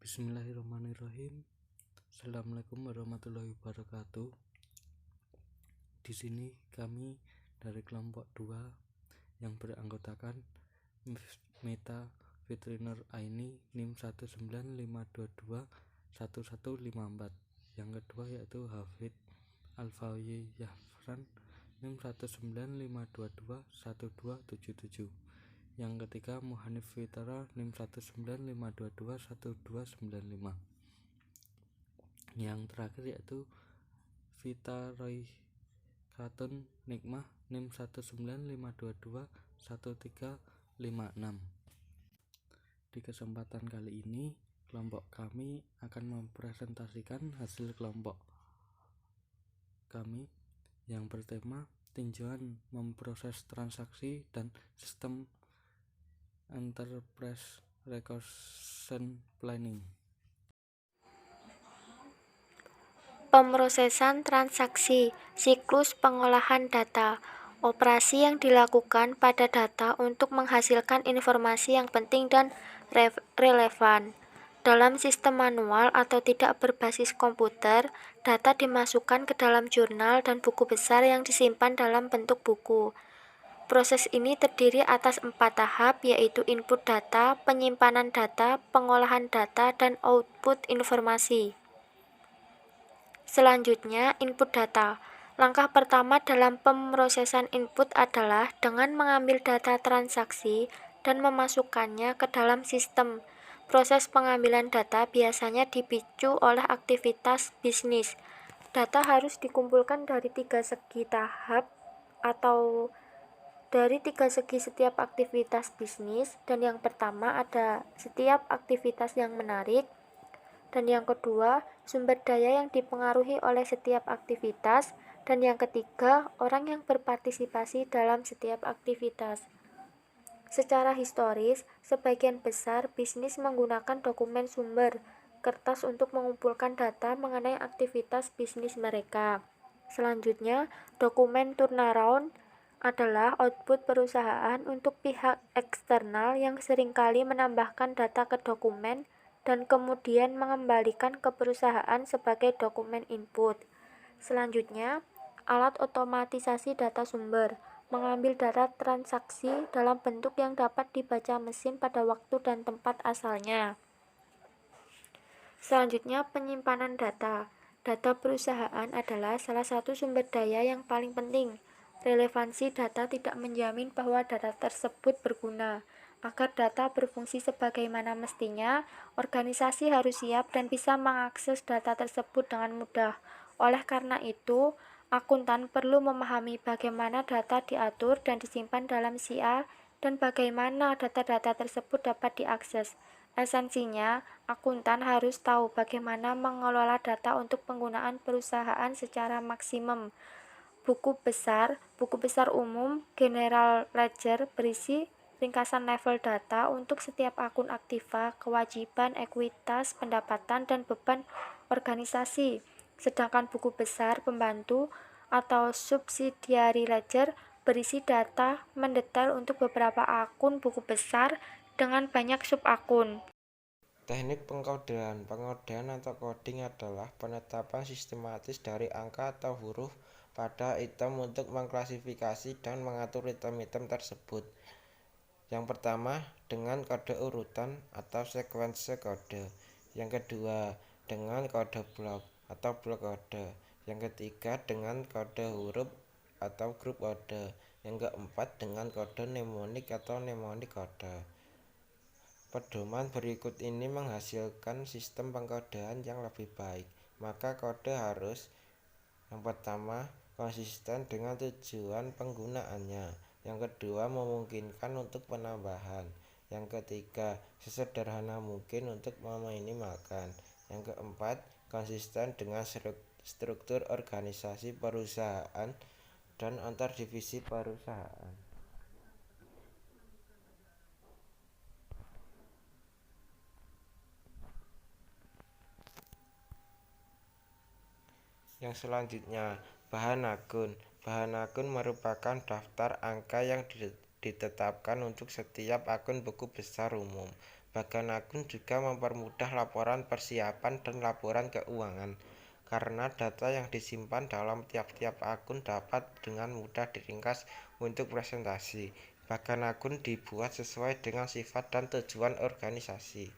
Bismillahirrahmanirrahim. Assalamualaikum warahmatullahi wabarakatuh. Di sini kami dari kelompok 2 yang beranggotakan Meta Fitriner Aini NIM 195221154. Yang kedua yaitu Hafid Alfawi Yafran NIM 195221277. Yang ketiga Muhanif Fitara NIM 195221295. Yang terakhir yaitu Vita Roy Katun Nikmah NIM 195221356. Di kesempatan kali ini kelompok kami akan mempresentasikan hasil kelompok kami yang bertema tinjauan memproses transaksi dan sistem Enterprise Recursion Planning. Pemrosesan transaksi, siklus pengolahan data, operasi yang dilakukan pada data untuk menghasilkan informasi yang penting dan relevan. Dalam sistem manual atau tidak berbasis komputer, data dimasukkan ke dalam jurnal dan buku besar yang disimpan dalam bentuk buku. Proses ini terdiri atas 4 tahap, yaitu input data, penyimpanan data, pengolahan data, dan output informasi. Selanjutnya, input data. Langkah pertama dalam pemrosesan input adalah dengan mengambil data transaksi dan memasukkannya ke dalam sistem. Proses pengambilan data biasanya dipicu oleh aktivitas bisnis. Data harus dikumpulkan dari 3 segi tahap atau dari 3 segi setiap aktivitas bisnis, dan yang pertama ada setiap aktivitas yang menarik, dan yang kedua sumber daya yang dipengaruhi oleh setiap aktivitas, dan yang ketiga orang yang berpartisipasi dalam setiap aktivitas. Secara historis, sebagian besar bisnis menggunakan dokumen sumber kertas untuk mengumpulkan data mengenai aktivitas bisnis mereka. Selanjutnya, dokumen turnaround adalah output perusahaan untuk pihak eksternal yang seringkali menambahkan data ke dokumen dan kemudian mengembalikan ke perusahaan sebagai dokumen input. Selanjutnya, alat otomatisasi data sumber mengambil data transaksi dalam bentuk yang dapat dibaca mesin pada waktu dan tempat asalnya. Selanjutnya, penyimpanan data. Data perusahaan adalah salah satu sumber daya yang paling penting. Relevansi data tidak menjamin bahwa data tersebut berguna. Agar data berfungsi sebagaimana mestinya, organisasi harus siap dan bisa mengakses data tersebut dengan mudah. Oleh karena itu, akuntan perlu memahami bagaimana data diatur dan disimpan dalam SIA dan bagaimana data-data tersebut dapat diakses. Esensinya, akuntan harus tahu bagaimana mengelola data untuk penggunaan perusahaan secara maksimum. Buku besar umum, General Ledger berisi ringkasan level data untuk setiap akun aktiva, kewajiban, ekuitas, pendapatan, dan beban organisasi. Sedangkan buku besar pembantu atau subsidiary ledger berisi data mendetail untuk beberapa akun buku besar dengan banyak subakun. Teknik pengkodean. Pengodean atau coding adalah penetapan sistematis dari angka atau huruf pada item untuk mengklasifikasi dan mengatur item-item tersebut. Yang pertama, dengan kode urutan atau sekuensi kode. Yang kedua, dengan kode blok atau blok kode. Yang ketiga, dengan kode huruf atau grup kode. Yang keempat, dengan kode mnemonik atau mnemonik kode. Pedoman berikut ini menghasilkan sistem pengkodean yang lebih baik. Maka kode harus yang pertama konsisten dengan tujuan penggunaannya. Yang kedua memungkinkan untuk penambahan. Yang ketiga sesederhana mungkin untuk meminimalkan. Yang keempat konsisten dengan struktur organisasi perusahaan dan antar divisi perusahaan. Yang selanjutnya, bahan akun. Bahan akun merupakan daftar angka yang ditetapkan untuk setiap akun buku besar umum. Bagan akun juga mempermudah laporan persiapan dan laporan keuangan, karena data yang disimpan dalam tiap-tiap akun dapat dengan mudah diringkas untuk presentasi. Bagan akun dibuat sesuai dengan sifat dan tujuan organisasi.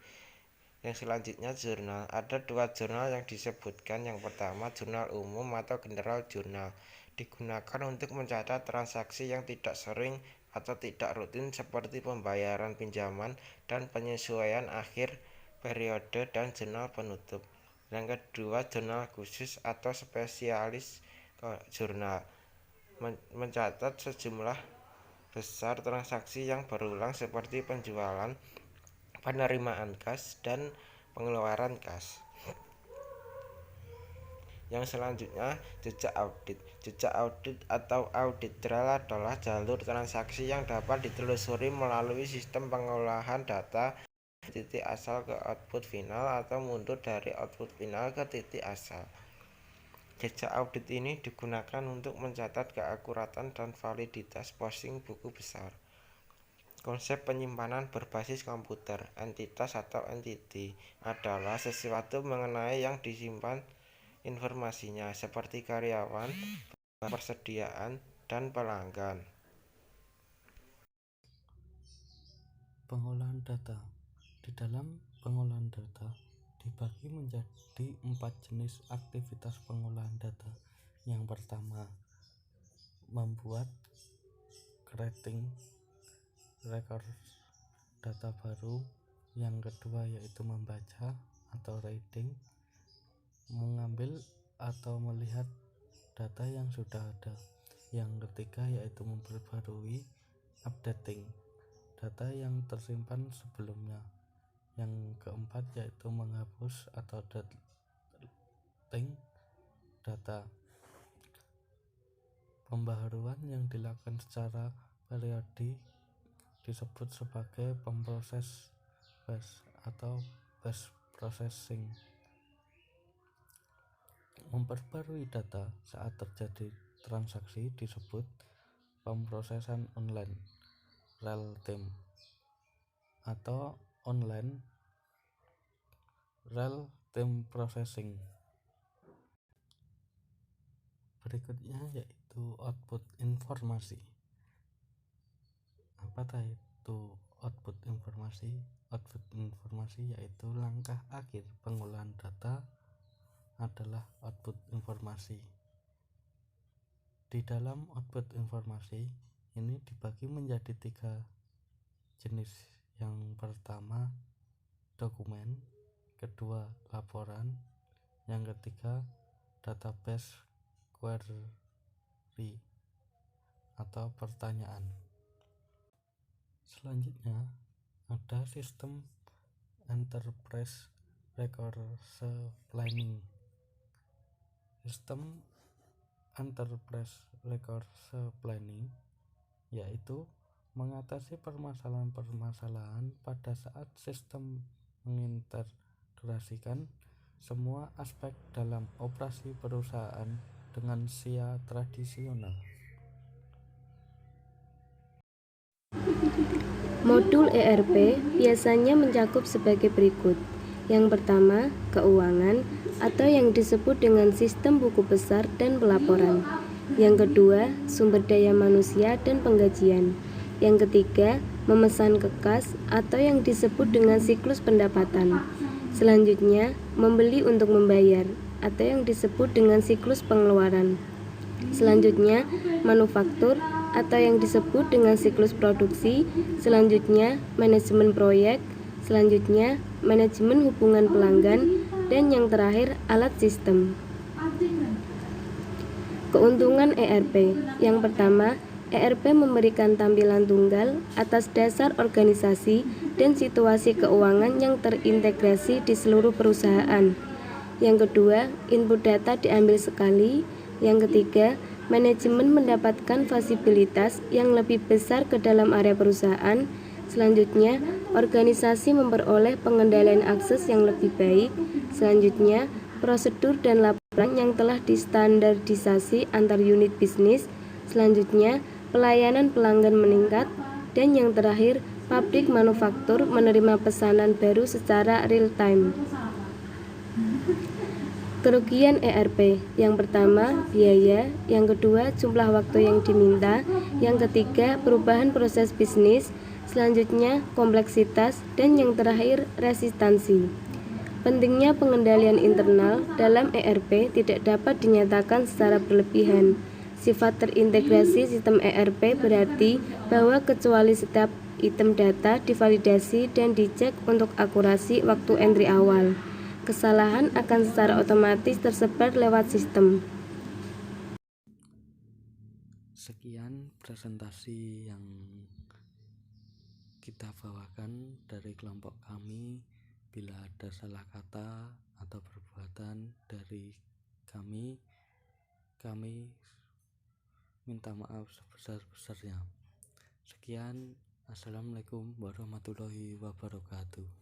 Yang selanjutnya jurnal. Ada dua jurnal yang disebutkan. Yang pertama jurnal umum atau general journal, digunakan untuk mencatat transaksi yang tidak sering atau tidak rutin seperti pembayaran pinjaman dan penyesuaian akhir periode, dan jurnal penutup. Yang kedua jurnal khusus atau spesialis jurnal, mencatat sejumlah besar transaksi yang berulang seperti penjualan, penerimaan kas, dan pengeluaran kas. Yang selanjutnya jejak audit. Jejak audit atau audit trail adalah jalur transaksi yang dapat ditelusuri melalui sistem pengolahan data dari titik asal ke output final atau mundur dari output final ke titik asal. Jejak audit ini digunakan untuk mencatat keakuratan dan validitas posting buku besar. Konsep penyimpanan berbasis komputer, entitas atau entity, adalah sesuatu mengenai yang disimpan informasinya, seperti karyawan, persediaan, dan pelanggan. Pengolahan data. Di dalam pengolahan data dibagi menjadi 4 jenis aktivitas pengolahan data. Yang pertama, membuat creating record data baru. Yang kedua yaitu membaca atau reading, mengambil atau melihat data yang sudah ada. Yang ketiga yaitu memperbarui, updating data yang tersimpan sebelumnya. Yang keempat yaitu menghapus atau deleting data. Pembaharuan yang dilakukan secara periodik disebut sebagai pemproses batch atau batch processing. Memperbarui data saat terjadi transaksi disebut pemrosesan online real time atau online real time processing. Berikutnya yaitu output informasi. Apa itu output informasi? Output informasi yaitu langkah akhir pengolahan data adalah output informasi. Di dalam output informasi ini dibagi menjadi 3 jenis. Yang pertama dokumen, kedua laporan, yang ketiga database query atau pertanyaan. Selanjutnya ada sistem enterprise resource planning. Sistem enterprise resource planning yaitu mengatasi permasalahan-permasalahan pada saat sistem mengintegrasikan semua aspek dalam operasi perusahaan dengan SIA tradisional. Modul ERP biasanya mencakup sebagai berikut. Yang pertama, keuangan atau yang disebut dengan sistem buku besar dan pelaporan. Yang kedua, sumber daya manusia dan penggajian. Yang ketiga, memesan ke kas atau yang disebut dengan siklus pendapatan. Selanjutnya, membeli untuk membayar atau yang disebut dengan siklus pengeluaran. Selanjutnya, manufaktur atau yang disebut dengan siklus produksi. Selanjutnya, manajemen proyek. Selanjutnya, manajemen hubungan pelanggan. Dan yang terakhir, alat sistem. Keuntungan ERP. Yang pertama, ERP memberikan tampilan tunggal atas dasar organisasi dan situasi keuangan yang terintegrasi di seluruh perusahaan. Yang kedua, input data diambil sekali. Yang ketiga, manajemen mendapatkan visibilitas yang lebih besar ke dalam area perusahaan. Selanjutnya, organisasi memperoleh pengendalian akses yang lebih baik. Selanjutnya, prosedur dan laporan yang telah distandardisasi antar unit bisnis. Selanjutnya, pelayanan pelanggan meningkat. Dan yang terakhir, pabrik manufaktur menerima pesanan baru secara real time. Kerugian ERP, yang pertama biaya, yang kedua jumlah waktu yang diminta, yang ketiga perubahan proses bisnis, selanjutnya kompleksitas, dan yang terakhir resistansi. Pentingnya pengendalian internal dalam ERP tidak dapat dinyatakan secara berlebihan. Sifat terintegrasi sistem ERP berarti bahwa kecuali setiap item data divalidasi dan dicek untuk akurasi waktu entry awal, kesalahan akan secara otomatis tersebar lewat sistem. Sekian presentasi yang kita bawakan dari kelompok kami. Bila ada salah kata atau perbuatan dari kami minta maaf sebesar-besarnya. Sekian, assalamualaikum warahmatullahi wabarakatuh.